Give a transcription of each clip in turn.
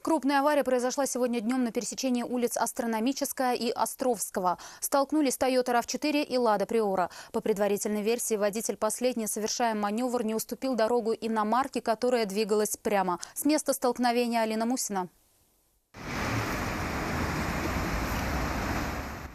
Крупная авария произошла сегодня днем на пересечении улиц Астрономическая и Островского. Столкнулись Toyota RAV4 и Lada Priora. По предварительной версии, водитель последний, совершая маневр, не уступил дорогу иномарке, которая двигалась прямо. С места столкновения Алина Мусина.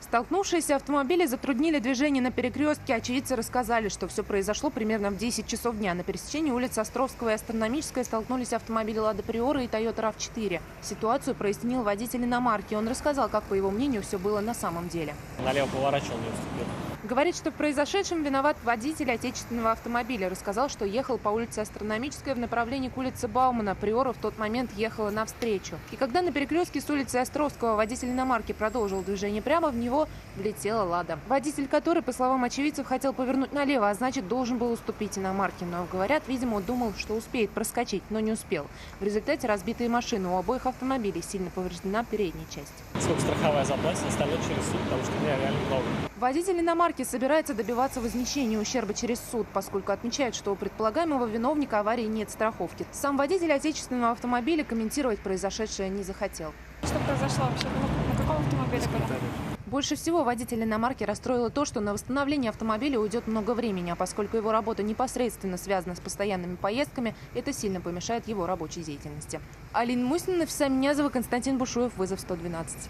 Столкнувшиеся автомобили затруднили движение на перекрестке. Очевидцы рассказали, что все произошло примерно в 10 часов дня. На пересечении улиц Островского и Астрономической столкнулись автомобили Lada Priora и Toyota RAV4. Ситуацию прояснил водитель иномарки. Он рассказал, как, по его мнению, все было на самом деле. Налево поворачивал, не уступил. Говорит, что в произошедшем виноват водитель отечественного автомобиля. Рассказал, что ехал по улице Астрономической в направлении к улице Баумана. Приора в тот момент ехала навстречу. И когда на перекрестке с улицы Островского водитель иномарки продолжил движение прямо, в него влетела «Лада». Водитель которой, по словам очевидцев, хотел повернуть налево, а значит, должен был уступить иномарке. Но, говорят, видимо, он думал, что успеет проскочить, но не успел. В результате разбитые машины. У обоих автомобилей сильно повреждена передняя часть. Сколько страховая заплатит, остальное через суд, потому что меня реально много. Водитель иномарки собирается добиваться возмещения ущерба через суд, поскольку отмечает, что у предполагаемого виновника аварии нет страховки. Сам водитель отечественного автомобиля комментировать произошедшее не захотел. Что произошло вообще? На каком автомобиле были? Больше всего водитель иномарки расстроило то, что на восстановление автомобиля уйдет много времени, а поскольку его работа непосредственно связана с постоянными поездками, это сильно помешает его рабочей деятельности. Алина Мусина, Нафиса Минязова, Константин Бушуев, вызов 112.